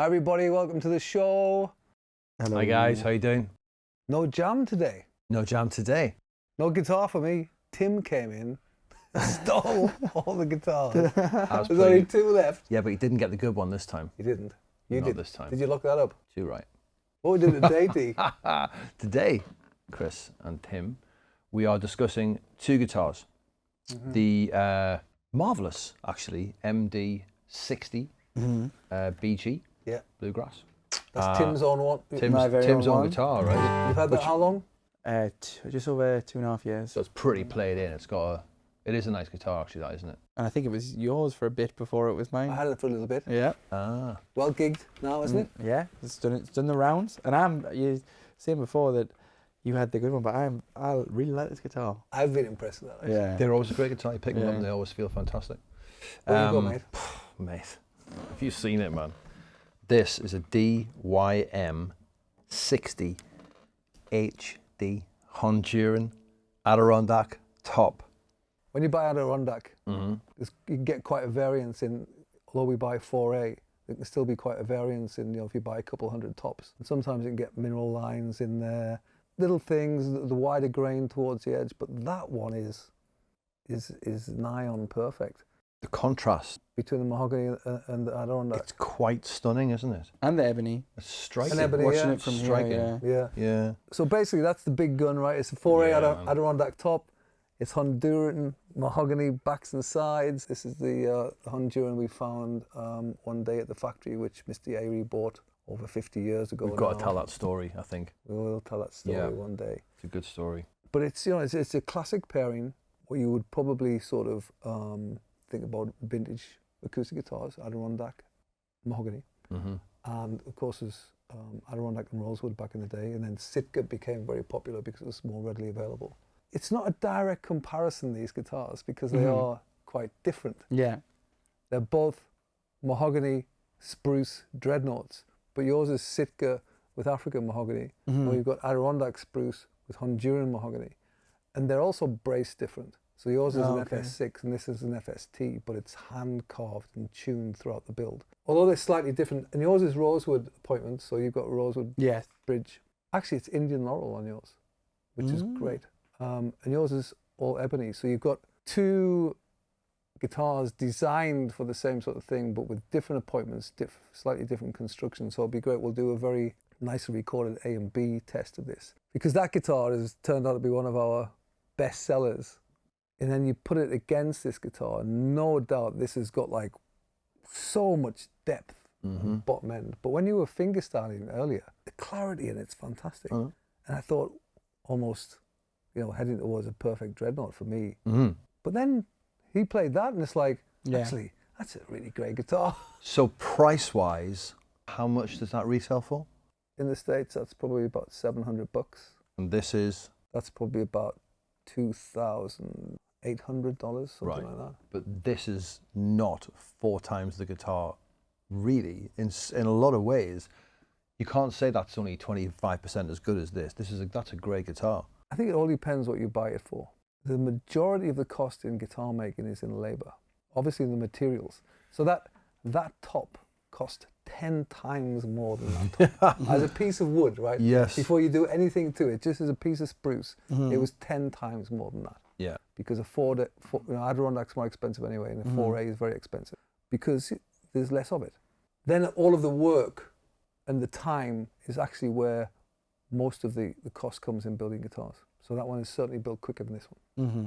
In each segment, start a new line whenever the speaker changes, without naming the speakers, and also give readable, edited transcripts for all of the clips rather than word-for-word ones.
Hi everybody, welcome to the show.
Hello.
Hi guys, how you doing?
No jam today.
No jam today.
No guitar for me. Tim came in, stole all the guitars. There's only two left.
Yeah, but he didn't get the good one this time.
You didn't. You
Not
did
this time.
Did you look that up?
Too right.
What we did today, D?
Today, Chris and Tim, we are discussing two guitars. The marvelous, actually, MD60BG
Yeah.
Bluegrass.
That's Tim's own one.
Tim's own guitar, right?
You've had that how long?
Just over 2.5 years.
So it's pretty played in. It is a nice guitar, actually, that, isn't it?
And I think it was yours for a bit before it was mine.
I had it for a little bit.
Yeah.
Ah.
Well gigged now, isn't it?
Yeah, it's done the rounds. And you saying before that you had the good one, but I really like this guitar.
I've been impressed with that. Actually.
Yeah.
They're always a great guitar. You pick them up and they always feel fantastic.
There you go, mate.
Mate, have you seen it, man? This is a DYM60HD Honduran Adirondack top.
When you buy Adirondack, you can get quite a variance in, although we buy 4A, there can still be quite a variance in, if you buy a couple hundred tops. And sometimes you can get mineral lines in there, little things, the wider grain towards the edge, but that one is nigh on perfect.
The contrast
Between the mahogany and the Adirondack.
it's quite stunning, isn't it?
And the ebony.
It's striking.
And ebony,
Watching
yeah.
it from
Striking.
here,
Yeah. So basically that's the big gun, right? It's a 4A
Yeah,
Adirondack top. It's Honduran mahogany backs and sides. This is the Honduran we found one day at the factory, which Mr. Yairi bought over 50 years ago.
We've got to tell that story, I think.
We will tell that story one day.
It's a good story.
But it's it's a classic pairing where you would probably sort of think about vintage acoustic guitars, Adirondack, mahogany, and of course there's Adirondack and rosewood back in the day, and then Sitka became very popular because it was more readily available. It's not a direct comparison, these guitars, because they are quite different.
Yeah.
They're both mahogany, spruce, Dreadnoughts, but yours is Sitka with African mahogany, or you've got Adirondack spruce with Honduran mahogany, and they're also braced different. So yours is an FS6 and this is an FST, but it's hand carved and tuned throughout the build. Although they're slightly different, and yours is rosewood appointment, so you've got rosewood bridge. Actually, it's Indian laurel on yours, which is great. And yours is all ebony, so you've got two guitars designed for the same sort of thing, but with different appointments, slightly different construction. So it'll be great. We'll do a very nicely recorded A and B test of this, because that guitar has turned out to be one of our best sellers. And then you put it against this guitar, and no doubt this has got like so much depth and bottom end. But when you were fingerstyling earlier, the clarity in it's fantastic. And I thought almost, heading towards a perfect Dreadnought for me. But then he played that, and it's like, actually, that's a really great guitar.
So price-wise, how much does that retail for?
In the States, that's probably about $700.
And this is?
That's probably about $2,800, something like that.
But this is not 4 times the guitar, really. In a lot of ways, you can't say that's only 25% as good as this. That's a great guitar.
I think it all depends what you buy it for. The majority of the cost in guitar making is in labor, obviously the materials. So that top cost 10 times more than that top. As a piece of wood, right?
Yes.
Before you do anything to it, just as a piece of spruce, it was 10 times more than that.
Yeah.
Because Adirondack's more expensive anyway, and a 4A is very expensive because there's less of it. Then all of the work and the time is actually where most of the cost comes in building guitars. So that one is certainly built quicker than this one.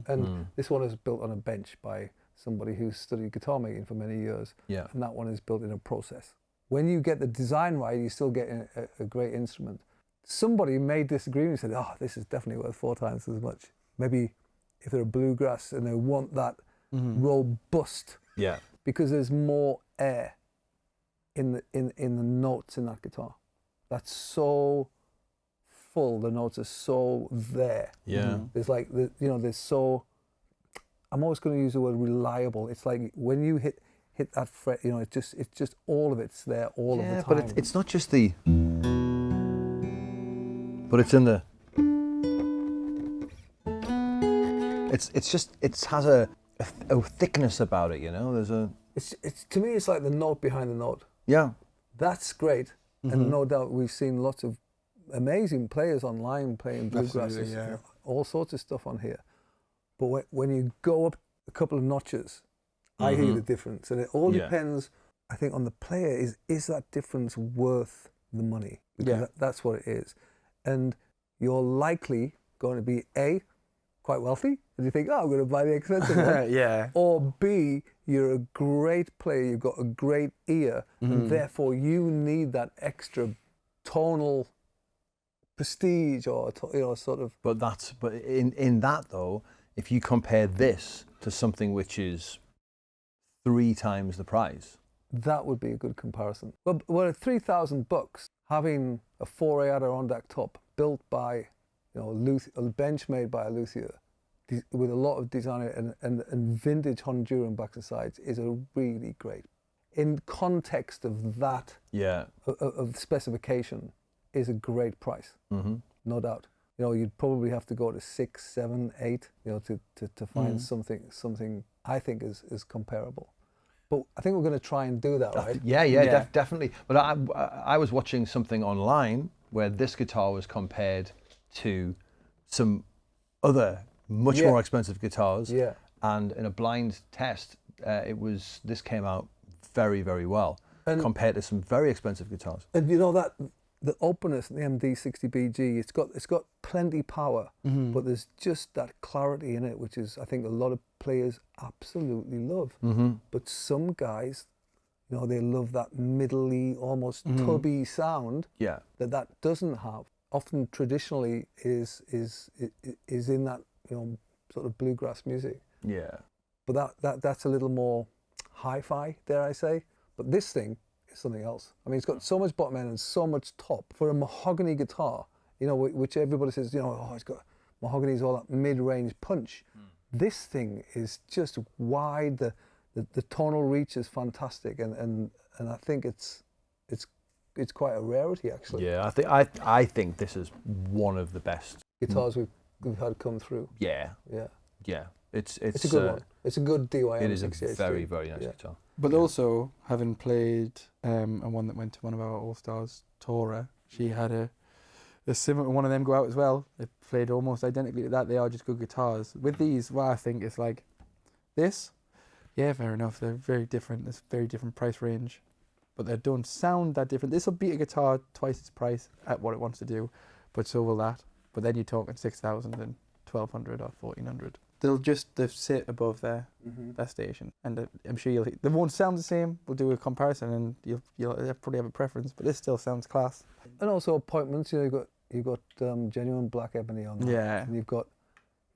And this one is built on a bench by somebody who's studied guitar making for many years.
Yeah.
And that one is built in a process. When you get the design right, you still get a great instrument. Somebody may disagree and said, this is definitely worth 4 times as much. Maybe if they're a bluegrass and they want that robust, because there's more air in the notes in that guitar. That's so full, the notes are so there.
Yeah.
There's like, there's so, I'm always going to use the word reliable. It's like when you hit that fret, it's just all of it's there all of the time.
But it's not just the, but it's in the, it has a thickness about it, There's a,
it's to me, it's like the note behind the note.
Yeah.
That's great.
Mhm.
And no doubt we've seen lots of amazing players online playing bluegrasses,
Absolutely, yeah.
all sorts of stuff on here. But when you go up a couple of notches, I hear the difference. And it all
Yeah.
depends, I think, on the player. Is that difference worth the money? Because
Yeah.
that's what it is. And you're likely going to be A, quite wealthy, and you think, oh, I'm going to buy the expensive one.
Yeah.
Or B, you're a great player, you've got a great ear, and therefore you need that extra tonal prestige or sort of.
But in that though, if you compare this to something which is 3 times the price,
That would be a good comparison. Well, at $3,000, having a 4A Adirondack top built by, a bench made by a luthier, with a lot of designer and vintage Honduran backs and sides is a really great. In context of that,
yeah,
of specification, is a great price, no doubt. You'd probably have to go to 6, 7, 8, to find something I think is comparable. But I think we're going to try and do that, right?
Yeah. Definitely. But I was watching something online where this guitar was compared to some other much more expensive guitars.
Yeah.
And in a blind test, this came out very, very well compared to some very expensive guitars.
And that the openness in the MD60BG, it's got plenty power, but there's just that clarity in it, which is I think a lot of players absolutely love. But some guys, they love that middly, almost tubby sound.
Yeah.
That doesn't have. Often traditionally is in that sort of bluegrass music.
Yeah.
But that's a little more hi-fi, dare I say. But this thing is something else. I mean, it's got so much bottom end and so much top for a mahogany guitar. Which everybody says, it's got mahogany's all that mid-range punch. This thing is just wide. The tonal reach is fantastic, and I think it's quite a rarity actually.
Yeah, I think this is one of the best
guitars we've had come through.
Yeah.
Yeah.
Yeah. It's
a good one. It's a good DYM60HD.
It is a very, very nice guitar.
But also, having played and one that went to one of our All-Stars, Tora, she had a similar one of them go out as well. They played almost identically to that. They are just good guitars. With these, what I think is like this, yeah, fair enough. They're very different. There's very different price range, but they don't sound that different. This will beat a guitar twice its price at what it wants to do, but so will that. But then you're talking 6,000 and 1,200 or 1,400. They'll sit above their station, and I'm sure they won't sound the same. We'll do a comparison, and you'll probably have a preference, but this still sounds class.
And also appointments. You've got genuine black ebony on that.
Yeah.
And you've got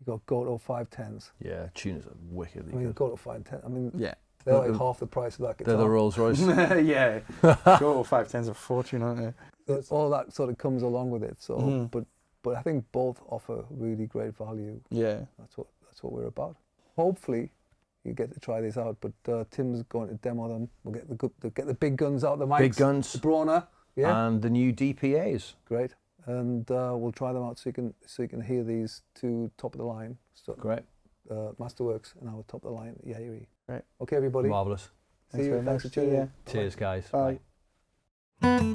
Goto 510s.
Yeah, tuners are wickedly
I mean,
good.
Goto 510. I mean,
Yeah.
they're like half the price of that guitar.
They're the Rolls Royce.
Yeah. Goto 510s are a fortune, aren't they?
So it's all that sort of comes along with it. So, but I think both offer really great value.
Yeah.
That's what we're about. Hopefully, you get to try these out. But Tim's going to demo them. We'll get the big guns out. The mics.
Big guns.
The Brawner. Yeah.
And the new DPAs.
Great. And we'll try them out so you can hear these two top of the line. So,
Great.
Masterworks and our top of the line Yairi.
Right.
Okay, everybody.
Marvellous.
See you. Thanks for tuning in.
Cheers, guys.
Bye. Bye.